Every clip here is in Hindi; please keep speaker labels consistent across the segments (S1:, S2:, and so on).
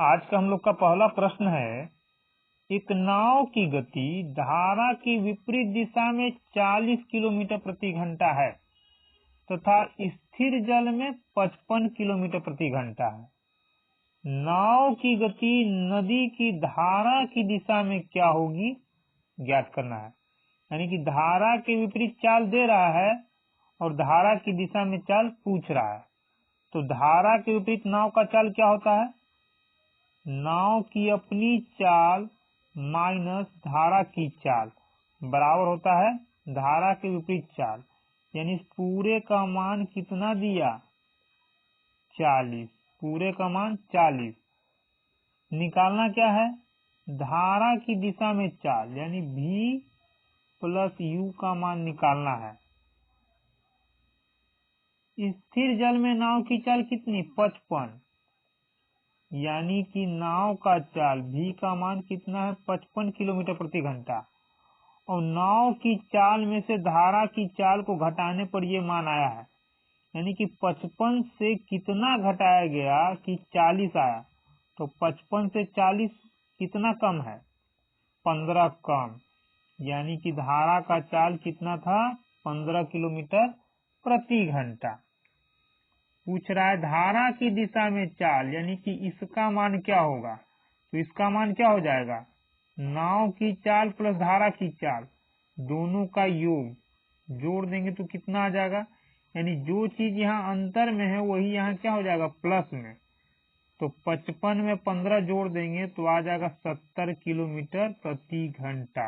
S1: आज का हम लोग का पहला प्रश्न है, एक नाव की गति धारा की विपरीत दिशा में 40 किलोमीटर प्रति घंटा है तथा स्थिर जल में 55 किलोमीटर प्रति घंटा है। नाव की गति नदी की धारा की दिशा में क्या होगी, ज्ञात करना है। यानी कि धारा के विपरीत चाल दे रहा है और धारा की दिशा में चाल पूछ रहा है। तो धारा के विपरीत नाव का चाल क्या होता है? नाव की अपनी चाल माइनस धारा की चाल बराबर होता है धारा के विपरीत चाल। यानी पूरे का मान कितना दिया? 40। पूरे का मान 40। निकालना क्या है? धारा की दिशा में चाल यानी v प्लस u का मान निकालना है। स्थिर जल में नाव की चाल कितनी? 55। यानी कि नाव का चाल v का मान कितना है? 55 किलोमीटर प्रति घंटा। और नाव की चाल में से धारा की चाल को घटाने पर ये मान आया है। यानी कि 55 से कितना घटाया गया कि 40 आया। तो 55 से 40 कितना कम है? 15 कम। यानी कि धारा का चाल कितना था? 15 किलोमीटर प्रति घंटा। पूछ रहा है धारा की दिशा में चाल, यानी कि इसका मान क्या होगा? तो इसका मान क्या हो जाएगा? नाव की चाल प्लस धारा की चाल दोनों का योग जोड़ देंगे तो कितना आ जाएगा? यानी जो चीज यहाँ अंतर में है वही यहाँ क्या हो जाएगा? प्लस में। तो 55 में 15 जोड़ देंगे तो आ जाएगा 70 किलोमीटर प्रति घंटा।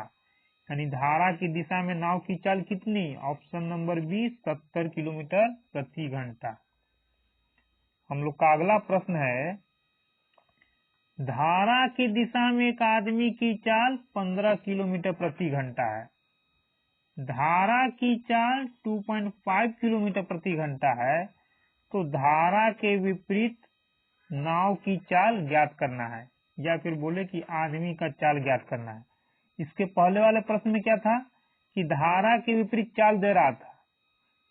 S1: यानी धारा की दिशा में नाव की चाल कितनी? ऑप्शन नंबर बी 70 किलोमीटर प्रति घंटा। हम लोग का अगला प्रश्न है, धारा की दिशा में एक आदमी की चाल 15 किलोमीटर प्रति घंटा है। धारा की चाल 2.5 किलोमीटर प्रति घंटा है। तो धारा के विपरीत नाव की चाल ज्ञात करना है, या फिर बोले कि आदमी का चाल ज्ञात करना है। इसके पहले वाले प्रश्न में क्या था कि धारा के विपरीत चाल दे रहा था।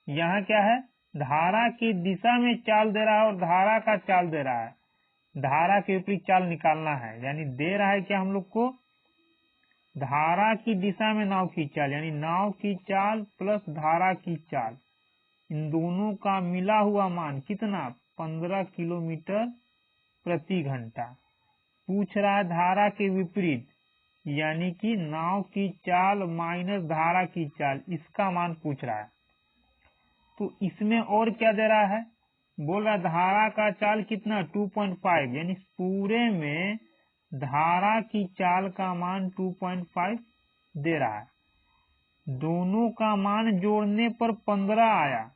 S1: यहाँ क्या है? धारा की दिशा में चाल दे रहा है और धारा का चाल दे रहा है। धारा के विपरीत चाल निकालना है। यानी दे रहा है क्या हम लोग को? धारा की दिशा में नाव की चाल, यानी नाव की चाल प्लस धारा की चाल, इन दोनों का मिला हुआ मान कितना? 15 किलोमीटर प्रति घंटा। पूछ रहा है धारा के विपरीत, यानी कि नाव की चाल माइनस धारा की चाल, इसका मान पूछ रहा है। तो इसमें और क्या दे रहा है? बोल रहा धारा का चाल कितना? 2.5। यानी पूरे में धारा की चाल का मान 2.5 दे रहा है। दोनों का मान जोड़ने पर 15 आया,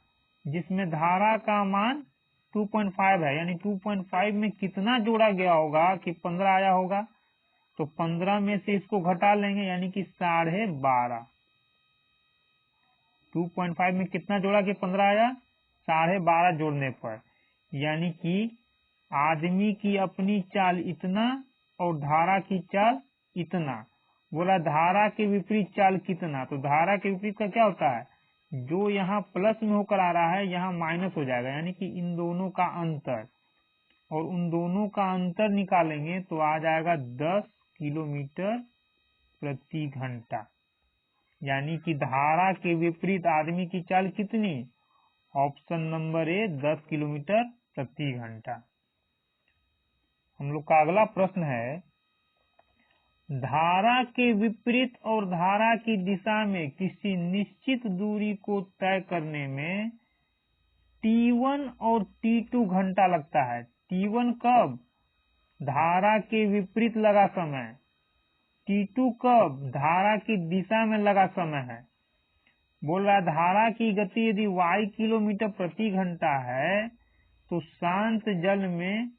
S1: जिसमें धारा का मान 2.5 है। यानी 2.5 में कितना जोड़ा गया होगा कि 15 आया होगा? तो 15 में से इसको घटा लेंगे, यानी कि 12.5। 2.5 में कितना जोड़ा कि 15 आया? 12.5 जोड़ने पर। यानी कि आदमी की अपनी चाल इतना और धारा की चाल इतना। बोला धारा के विपरीत चाल कितना? तो धारा के विपरीत का क्या होता है? जो यहाँ प्लस में होकर आ रहा है यहाँ माइनस हो जाएगा। यानी कि इन दोनों का अंतर, और उन दोनों का अंतर निकालेंगे तो आ जाएगा 10 किलोमीटर प्रति घंटा। यानी कि धारा के विपरीत आदमी की चाल कितनी? ऑप्शन नंबर ए 10 किलोमीटर प्रति घंटा। हम लोग का अगला प्रश्न है, धारा के विपरीत और धारा की दिशा में किसी निश्चित दूरी को तय करने में T1 और T2 घंटा लगता है। T1 कब? धारा के विपरीत लगा समय। T2 कब? धारा की दिशा में लगा समय है। बोल रहा धारा की गति यदि y किलोमीटर प्रति घंटा है तो शांत जल में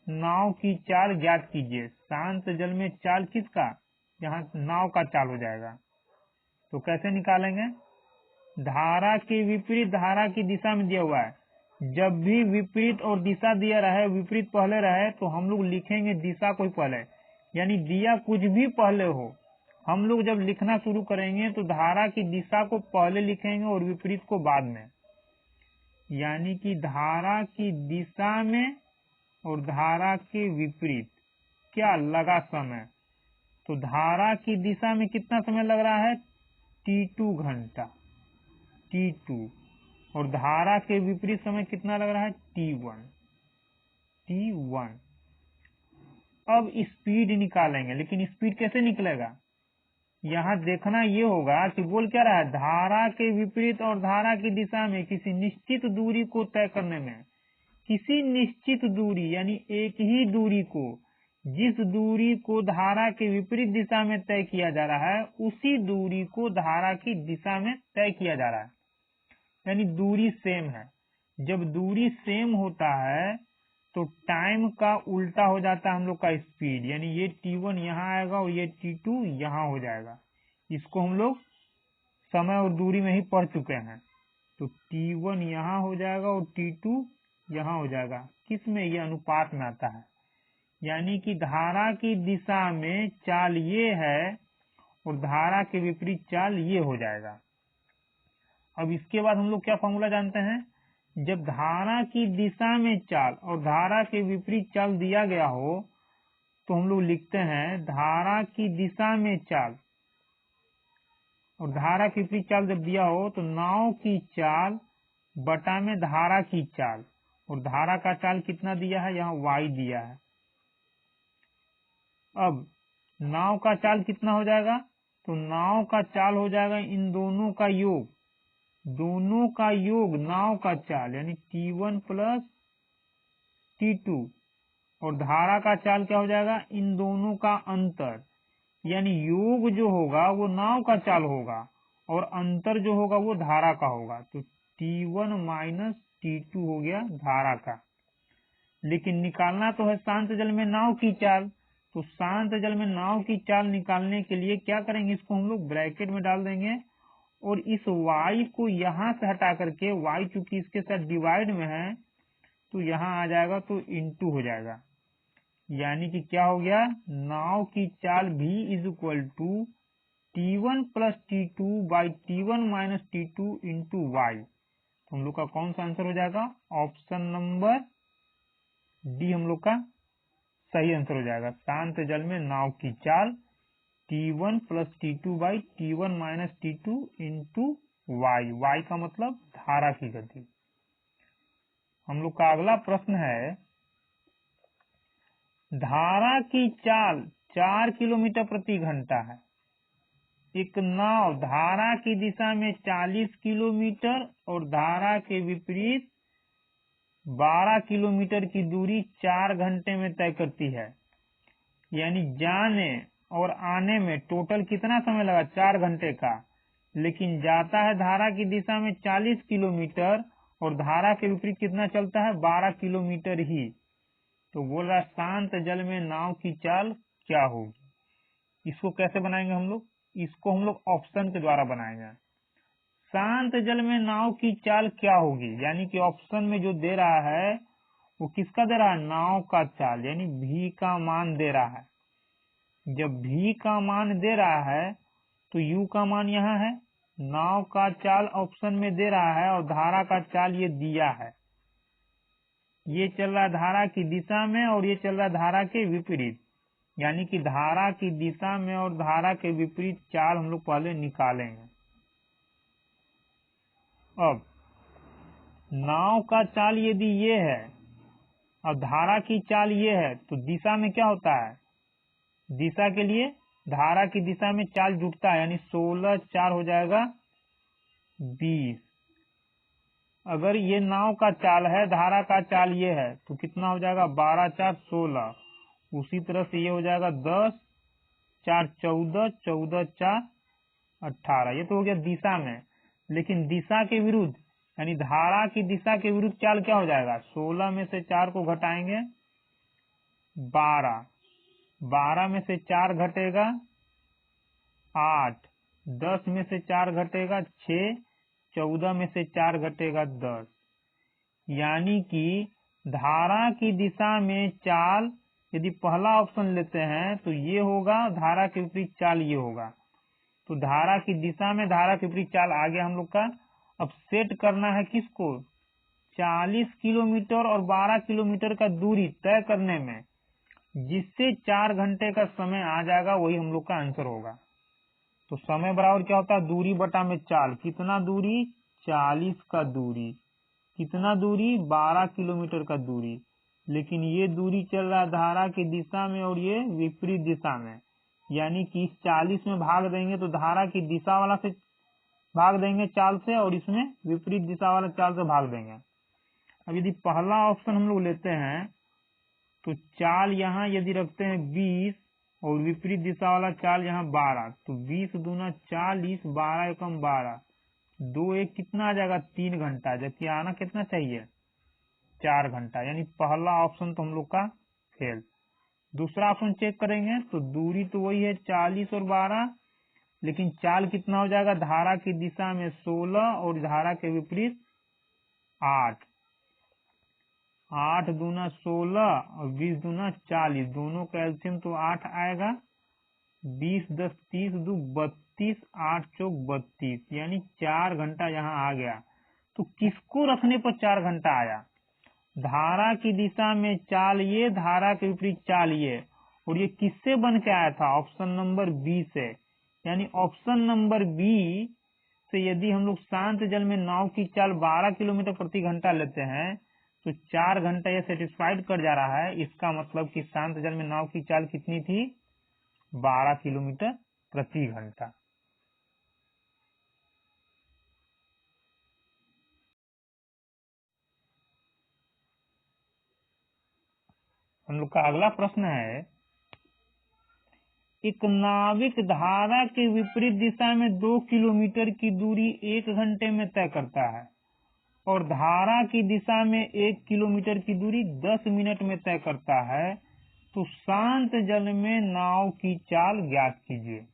S1: नाव की चाल ज्ञात कीजिए। शांत जल में चाल किसका? यहाँ नाव का चाल हो जाएगा। तो कैसे निकालेंगे? धारा के विपरीत धारा की दिशा में दिया हुआ है। जब भी विपरीत और दिशा दिया रहे, विपरीत पहले रहे तो हम लोग लिखेंगे दिशा को पहले। यानी दिया कुछ भी पहले हो, हम लोग जब लिखना शुरू करेंगे तो धारा की दिशा को पहले लिखेंगे और विपरीत को बाद में। यानी कि धारा की दिशा में और धारा के विपरीत क्या लगा समय। तो धारा की दिशा में कितना समय लग रहा है, t2 घंटा, t2, और धारा के विपरीत समय कितना लग रहा है, t1। अब स्पीड निकालेंगे, लेकिन स्पीड कैसे निकलेगा, यहाँ देखना ये होगा कि बोल क्या रहा है, धारा के विपरीत और धारा की दिशा में किसी निश्चित दूरी को तय करने में, किसी निश्चित दूरी यानी एक ही दूरी को, जिस दूरी को धारा के विपरीत दिशा में तय किया जा रहा है उसी दूरी को धारा की दिशा में तय किया जा रहा है, यानी दूरी सेम है। जब दूरी सेम होता है तो टाइम का उल्टा हो जाता है हम लोग का स्पीड, यानी ये t1 यहाँ आएगा और ये t2 यहाँ हो जाएगा। इसको हम लोग समय और दूरी में ही पढ़ चुके हैं। तो t1 यहाँ हो जाएगा और t2 यहाँ हो जाएगा। किस में, ये अनुपात में आता है, यानी कि धारा की दिशा में चाल ये है और धारा के विपरीत चाल ये हो जाएगा। अब इसके बाद हम लोग क्या फॉर्मूला जानते हैं, जब धारा की दिशा में चाल और धारा के विपरीत चाल दिया गया हो तो हम लोग लिखते हैं धारा की दिशा में चाल और धारा के विपरीत चाल जब दिया हो तो नाव की चाल बटा में धारा की चाल, और धारा का चाल कितना दिया है, यहाँ y दिया है। अब नाव का चाल कितना हो जाएगा, तो नाव का चाल हो जाएगा इन दोनों का योग, दोनों का योग नाव का चाल यानी t1 प्लस t2, और धारा का चाल क्या हो जाएगा, इन दोनों का अंतर, यानी योग जो होगा वो नाव का चाल होगा और अंतर जो होगा वो धारा का होगा। तो t1 माइनस t2 हो गया धारा का। लेकिन निकालना तो है शांत जल में नाव की चाल, तो शांत जल में नाव की चाल निकालने के लिए क्या करेंगे, इसको हम लोग ब्रैकेट में डाल देंगे और इस y को यहाँ से हटा करके, y चूंकि इसके साथ डिवाइड में है तो यहाँ आ जाएगा तो इंटू हो जाएगा, यानी कि क्या हो गया, नाव की चाल v is equal to t1 plus t2 by t1 minus t2 into y. हम लोग का कौन सा आंसर हो जाएगा, ऑप्शन नंबर डी हम लोग का सही आंसर हो जाएगा। शांत जल में नाव की चाल t1 plus t2 by t1 minus t2 into y, y का मतलब धारा की गति। हम लोग का अगला प्रश्न है, धारा की चाल 4 किलोमीटर प्रति घंटा है, एक नाव धारा की दिशा में 40 किलोमीटर और धारा के विपरीत 12 किलोमीटर की दूरी 4 घंटे में तय करती है, यानी जाने और आने में टोटल कितना समय लगा, 4 घंटे का, लेकिन जाता है धारा की दिशा में 40 किलोमीटर और धारा के विपरीत कितना चलता है, 12 किलोमीटर ही। तो बोल रहा शांत जल में नाव की चाल क्या होगी। इसको कैसे बनाएंगे हम लोग, इसको हम लोग ऑप्शन के द्वारा बनाएंगे। शांत जल में नाव की चाल क्या होगी, यानी कि ऑप्शन में जो दे रहा है वो किसका दे रहा है, नाव का चाल, यानी v का मान दे रहा है। जब v का मान दे रहा है तो u का मान यहाँ है, नाव का चाल ऑप्शन में दे रहा है और धारा का चाल ये दिया है, ये चल रहा है धारा की दिशा में और ये चल रहा है धारा के विपरीत, यानी कि धारा की दिशा में और धारा के विपरीत चाल हम लोग पहले निकालेंगे। अब नाव का चाल यदि ये है और धारा की चाल ये है तो दिशा में क्या होता है, दिशा के लिए धारा की दिशा में चाल जुटता है, यानी 16 4 हो जाएगा 20। अगर ये नाव का चाल है, धारा का चाल ये है तो कितना हो जाएगा, 12 4 16। उसी तरह से ये हो जाएगा 10 4 14 14 4 18। ये तो हो गया दिशा में, लेकिन दिशा के विरुद्ध यानी धारा की दिशा के विरुद्ध चाल क्या हो जाएगा, 16 में से 4 को घटाएंगे 12, 12 में से 4 घटेगा 8, 10 में से 4 घटेगा 6, 14 में से 4 घटेगा 10, यानी कि धारा की दिशा में चाल यदि पहला ऑप्शन लेते हैं तो ये होगा, धारा के विपरीत चाल ये होगा। तो धारा की दिशा में धारा के विपरीत चाल आ गया हम लोग का। अब सेट करना है किसको, 40 किलोमीटर और 12 किलोमीटर का दूरी तय करने में, जिससे 4 घंटे का समय आ जाएगा वही हम लोग का आंसर होगा। तो समय बराबर क्या होता है, दूरी बटा में चाल। कितना दूरी, 40 का दूरी। कितना दूरी, 12 किलोमीटर का दूरी। लेकिन ये दूरी चल रहा है धारा की दिशा में और ये विपरीत दिशा में, यानी कि इस 40 में भाग देंगे तो धारा की दिशा वाला से भाग देंगे चाल से, और इसमें विपरीत दिशा वाला चाल से भाग देंगे। अब यदि पहला ऑप्शन हम लोग लेते हैं तो चाल यहाँ यदि रखते हैं 20 और विपरीत दिशा वाला चाल यहाँ 12, तो 20 दूना 40, 12 एकम 12, 2 एक कितना आ जाएगा, 3 घंटा। जबकि आना कितना चाहिए, 4 घंटा। यानी पहला ऑप्शन तो हम लोग का फेल। दूसरा ऑप्शन चेक करेंगे तो दूरी तो वही है 40 और 12, लेकिन चाल कितना हो जाएगा, धारा की दिशा में 16 और धारा के विपरीत 8। 8 दूना 16 और 20 दूना 40, दोनों का एलसीएम तो 8 आएगा। 20 10 30 दो 32, 8 चौक 32, यानी 4 घंटा यहाँ आ गया। तो किसको रखने पर 4 घंटा आया, धारा की दिशा में चाल ये, धारा के विपरीत चाल ये, और ये किससे बन के आया था, ऑप्शन नंबर बी से। यानी ऑप्शन नंबर बी से यदि हम लोग शांत जल में नाव की चाल 12 किलोमीटर प्रति घंटा लेते हैं तो 4 घंटा ये सेटिस्फाइड कर जा रहा है। इसका मतलब कि शांत जल में नाव की चाल कितनी थी, 12 किलोमीटर प्रति घंटा। हम लोग का अगला प्रश्न है, एक नाविक धारा के विपरीत दिशा में 2 किलोमीटर की दूरी 1 घंटे में तय करता है और धारा की दिशा में 1 किलोमीटर की दूरी 10 मिनट में तय करता है, तो शांत जल में नाव की चाल ज्ञात कीजिए।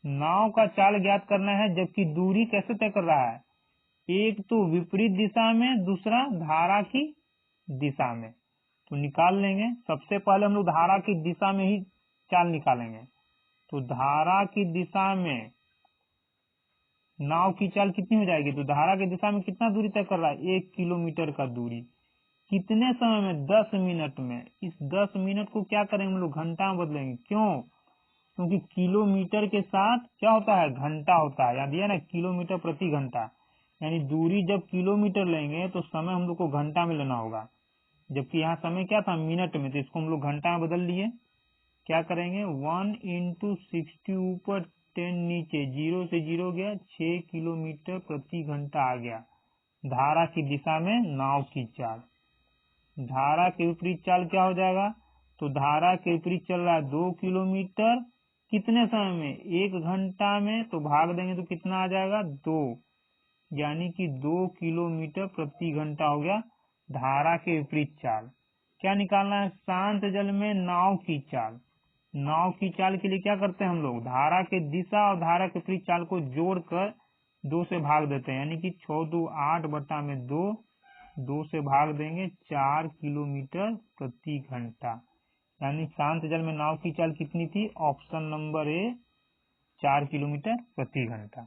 S1: नाव का चाल ज्ञात करना है, जबकि दूरी कैसे तय कर रहा है, एक तो विपरीत दिशा में, दूसरा धारा की दिशा में। तो निकाल लेंगे। सबसे पहले हम लोग धारा की दिशा में ही चाल निकालेंगे। तो धारा की दिशा में नाव की चाल कितनी हो जाएगी, तो धारा की दिशा में कितना दूरी तय कर रहा है, 1 किलोमीटर का दूरी। कितने समय में, 10 मिनट में। इस 10 मिनट को क्या करेंगे हम लोग, घंटा में बदलेंगे। क्यों, क्योंकि किलोमीटर के साथ क्या होता है, घंटा होता है। याद दिया ना, किलोमीटर प्रति घंटा। यानी दूरी जब किलोमीटर लेंगे तो समय हम लोग को घंटा में लेना होगा, जबकि यहाँ समय क्या था, मिनट में। तो इसको हम लोग घंटा में बदल लिए। क्या करेंगे, 1 × 60 ऊपर 10 नीचे, 0 से 0 गया, 6 किलोमीटर प्रति घंटा आ गया। धारा की दिशा में नाव की चाल। धारा के विपरीत चाल क्या हो जाएगा, तो धारा के विपरीत चल रहा है 2 किलोमीटर, कितने समय में, 1 घंटा में। तो भाग देंगे तो कितना आ जाएगा, 2, यानी कि 2 किलोमीटर प्रति घंटा हो गया धारा के विपरीत चाल। क्या निकालना है, शांत जल में नाव की चाल। नाव की चाल के लिए क्या करते हैं हम लोग, धारा के दिशा और धारा के विपरीत चाल को जोड़कर 2 से भाग देते हैं, यानी कि 6 2 8 बटा में 2, 2 से भाग देंगे 4 किलोमीटर प्रति घंटा। यानी शांत जल में नाव की चाल कितनी थी, ऑप्शन नंबर ए, 4 किलोमीटर प्रति घंटा।